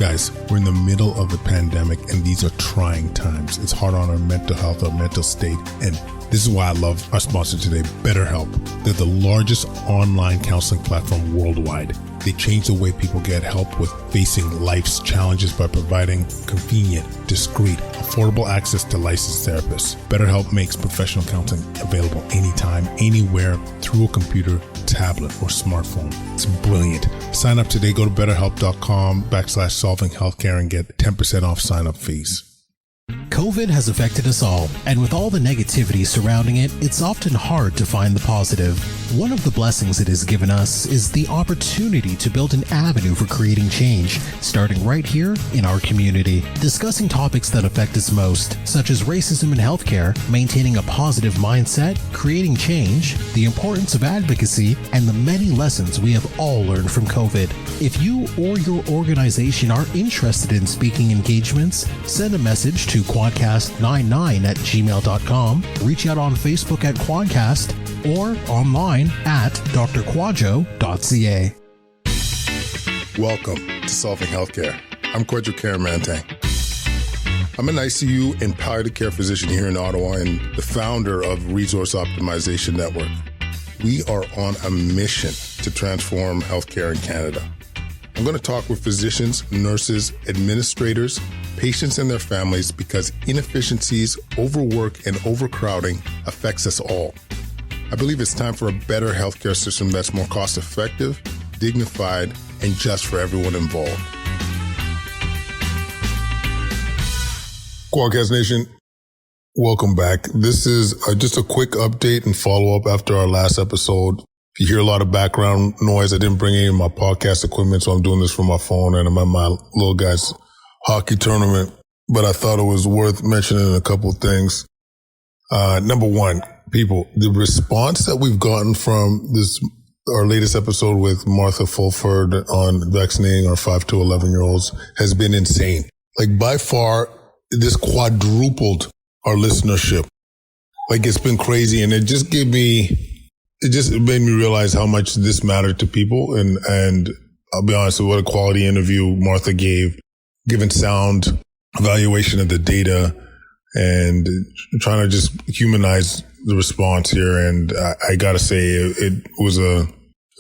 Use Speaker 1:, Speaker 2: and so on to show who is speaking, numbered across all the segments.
Speaker 1: Guys, we're in the middle of a pandemic and these are trying times. It's hard on our mental health, our mental state, and this is why I love our sponsor today, BetterHelp. They're the largest online counseling platform worldwide. They change the way people get help with facing life's challenges by providing convenient, discreet, affordable access to licensed therapists. BetterHelp makes professional counseling available anytime, anywhere, through a computer, tablet, or smartphone. It's brilliant. Sign up today. Go to betterhelp.com/solvinghealthcare and get 10% off sign-up fees.
Speaker 2: COVID has affected us all, and with all the negativity surrounding it, it's often hard to find the positive. One of the blessings it has given us is the opportunity to build an avenue for creating change, starting right here in our community. Discussing topics that affect us most, such as racism in healthcare, maintaining a positive mindset, creating change, the importance of advocacy, and the many lessons we have all learned from COVID. If you or your organization are interested in speaking engagements, send a message to quadcast99@gmail.com, reach out on Facebook at Quadcast, or online at drkwadwo.ca.
Speaker 1: Welcome to Solving Healthcare. I'm Kwadwo Kyeremanteng. I'm an ICU and palliative care physician here in Ottawa and the founder of Resource Optimization Network. We are on a mission to transform healthcare in Canada. I'm going to talk with physicians, nurses, administrators, patients and their families because inefficiencies, overwork, and overcrowding affects us all. I believe it's time for a better healthcare system that's more cost-effective, dignified, and just for everyone involved. Quadcast Nation, welcome back. This is just a quick update and follow-up after our last episode. If you hear a lot of background noise, I didn't bring any of my podcast equipment, so I'm doing this from my phone, and I'm at my little guy's hockey tournament. But I thought it was worth mentioning a couple of things. Number one, people, the response that we've gotten from our latest episode with Martha Fulford on vaccinating our 5 to 11-year-olds has been insane. Like, by far, this quadrupled our listenership. Like, it's been crazy, and it just made me realize how much this mattered to people. And I'll be honest, what a quality interview Martha gave, giving sound evaluation of the data and trying to just humanize the response here. And I got to say, it was a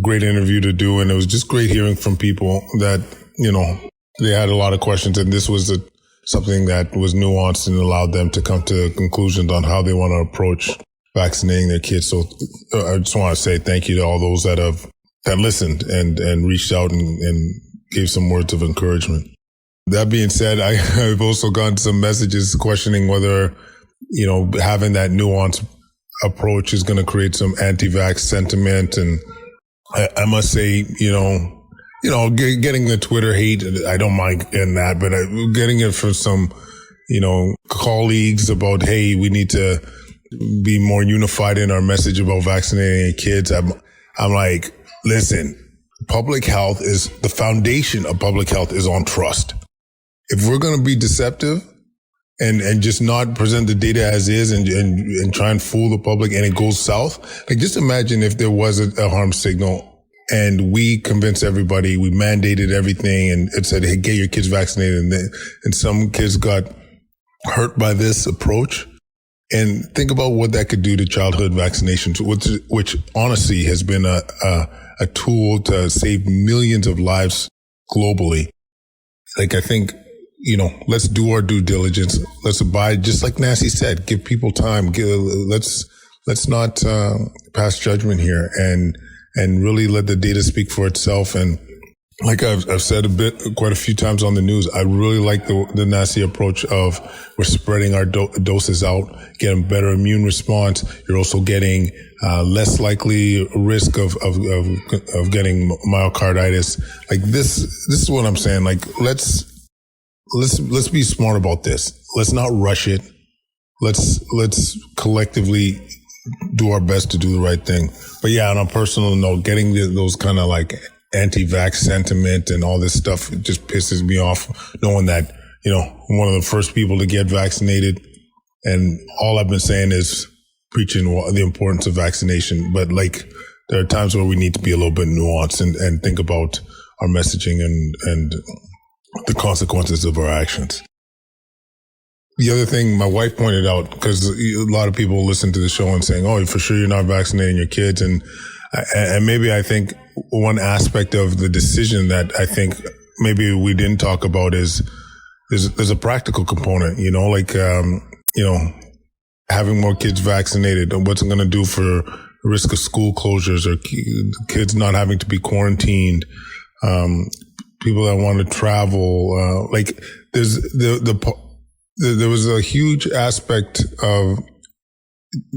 Speaker 1: great interview to do. And it was just great hearing from people that, they had a lot of questions. And this was something that was nuanced and allowed them to come to conclusions on how they want to approach vaccinating their kids. So I just want to say thank you to all those that listened and reached out and gave some words of encouragement. That being said, I've also gotten some messages questioning whether, having that nuanced approach is going to create some anti-vax sentiment. And I must say, getting the Twitter hate, I don't mind in that, but getting it from some, colleagues about, hey, we need to be more unified in our message about vaccinating kids. I'm like, listen, public health is the foundation of public health is on trust. If we're going to be deceptive and just not present the data as is and try and fool the public and it goes south, like just imagine if there was a harm signal and we convinced everybody, we mandated everything and it said, hey, get your kids vaccinated. And some kids got hurt by this approach. And think about what that could do to childhood vaccinations, which honestly has been a tool to save millions of lives globally. Like, I think, let's do our due diligence. Let's abide, just like Nancy said, give people time. Let's not pass judgment here and really let the data speak for itself. And like I've said quite a few times on the news, I really like the Nancy approach of we're spreading our doses out, getting better immune response. You're also getting less likely risk of getting myocarditis. Like this is what I'm saying. Like let's be smart about this. Let's not rush it. Let's collectively do our best to do the right thing. But yeah, on a personal note, getting those kind of like anti-vax sentiment and all this stuff, it just pisses me off knowing that, I'm one of the first people to get vaccinated. And all I've been saying is preaching the importance of vaccination. But like, there are times where we need to be a little bit nuanced and think about our messaging and the consequences of our actions. The other thing my wife pointed out, because a lot of people listen to the show and saying, oh, for sure you're not vaccinating your kids. And maybe I think one aspect of the decision that I think maybe we didn't talk about is there's a practical component, having more kids vaccinated and what's it going to do for risk of school closures or kids not having to be quarantined, people that want to travel, there was a huge aspect of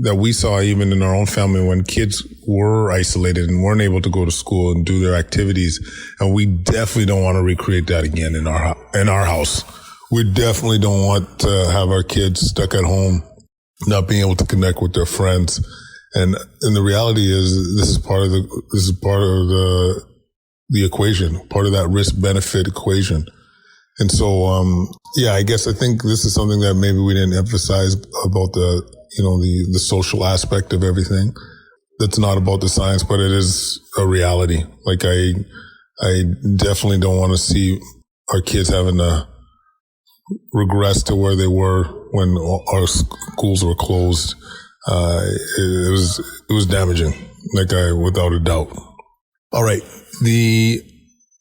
Speaker 1: that we saw even in our own family when kids were isolated and weren't able to go to school and do their activities. And we definitely don't want to recreate that again in our house. We definitely don't want to have our kids stuck at home, not being able to connect with their friends. And the reality is this is part of the equation, part of that risk benefit equation. And so, I guess I think this is something that maybe we didn't emphasize about the social aspect of everything. That's not about the science, but it is a reality. Like I definitely don't want to see our kids having to regress to where they were when our schools were closed. It was damaging, without a doubt. All right. The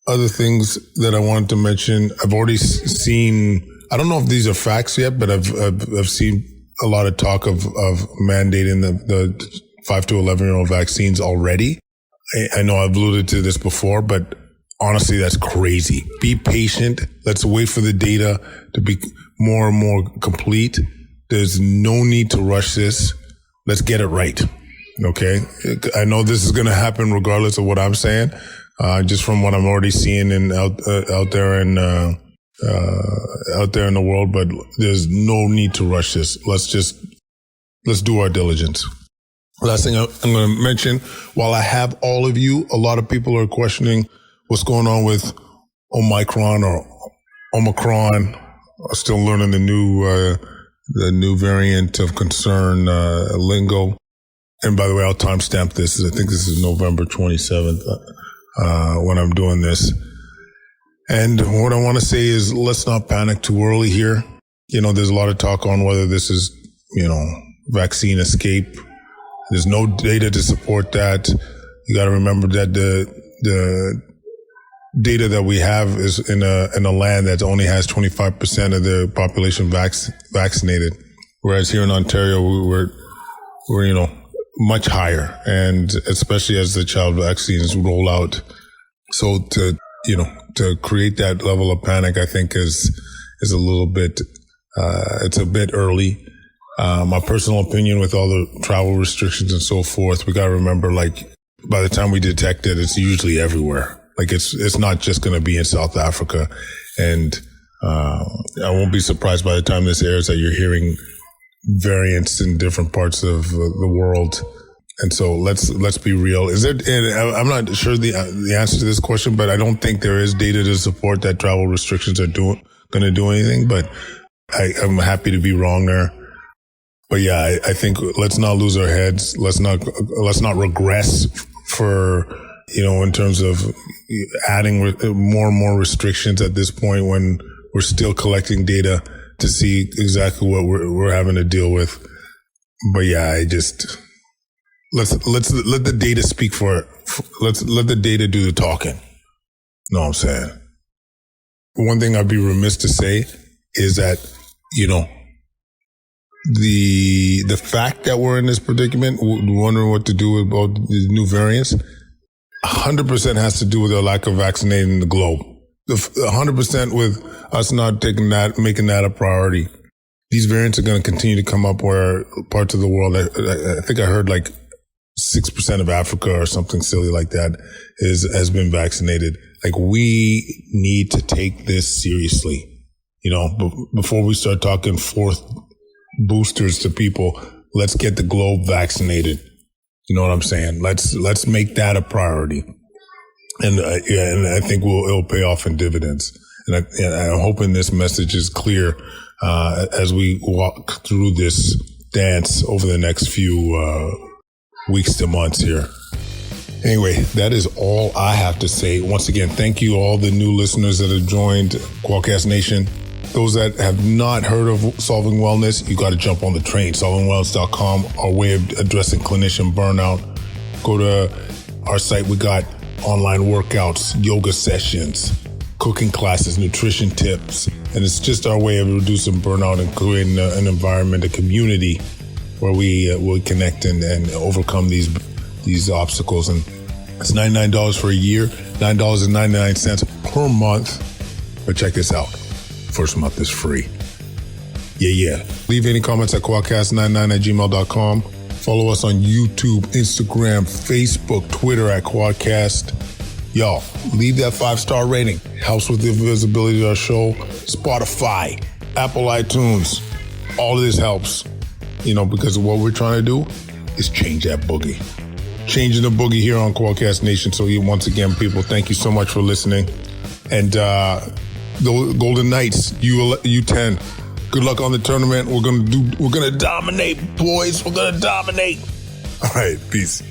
Speaker 1: other things that I wanted to mention, I've already seen, I don't know if these are facts yet, but I've seen a lot of talk of mandating the 5 to 11-year-old vaccines already. I know I've alluded to this before, but honestly, that's crazy. Be patient. Let's wait for the data to be more and more complete. There's no need to rush this. Let's get it right. Okay. I know this is going to happen regardless of what I'm saying. Just from what I'm already seeing out there in the world, but there's no need to rush this. Let's do our diligence. Last thing I'm going to mention, while I have all of you, a lot of people are questioning what's going on with Omicron or Omicron. I'm still learning the new variant of concern, lingo. And by the way, I'll timestamp this. I think this is November 27th. When I'm doing this. And what I want to say is let's not panic too early here. There's a lot of talk on whether this is, vaccine escape. There's no data to support that. You got to remember that the data that we have is in a land that only has 25% of the population vaccinated. Whereas here in Ontario, we're much higher, and especially as the child vaccines roll out. So to create that level of panic, I think is a little bit, it's a bit early. My personal opinion with all the travel restrictions and so forth, we got to remember, by the time we detect it, it's usually everywhere. It's not just going to be in South Africa. And, I won't be surprised by the time this airs that you're hearing variants in different parts of the world. And so let's be real. I'm not sure the answer to this question, but I don't think there is data to support that travel restrictions are going to do anything, but I'm happy to be wrong there. But yeah, I think let's not lose our heads. Let's not regress for, in terms of adding more and more restrictions at this point when we're still collecting data to see exactly what we're having to deal with. But yeah, let's let the data speak for it. Let's let the data do the talking. Know what I'm saying? One thing I'd be remiss to say is that, the fact that we're in this predicament, wondering what to do about the new variants, 100% has to do with the lack of vaccinating the globe. 100% with us not making that a priority. These variants are going to continue to come up where parts of the world, I think I heard 6% of Africa or something silly like that has been vaccinated. We need to take this seriously. Before we start talking fourth boosters to people, let's get the globe vaccinated. You know what I'm saying? Let's make that a priority. And I think it'll pay off in dividends. And I'm hoping this message is clear as we walk through this dance over the next few weeks to months here. Anyway, that is all I have to say. Once again, thank you all the new listeners that have joined Quadcast Nation. Those that have not heard of Solving Wellness, you got to jump on the train. SolvingWellness.com, our way of addressing clinician burnout. Go to our site. We got online workouts, yoga sessions, cooking classes, nutrition tips. And it's just our way of reducing burnout and creating an environment, a community where we will connect and overcome these obstacles. And it's $99 for a year, $9.99 per month. But check this out. First month is free. Yeah. Leave any comments at quadcast99@gmail.com. Follow us on YouTube, Instagram, Facebook, Twitter at Quadcast. Y'all, leave that 5-star rating. Helps with the visibility of our show. Spotify, Apple iTunes. All of this helps, because what we're trying to do is change that boogie. Changing the boogie here on Quadcast Nation. So once again, people, thank you so much for listening. And the Golden Knights, U10. Good luck on the tournament. We're gonna dominate, boys. We're gonna dominate. All right, peace.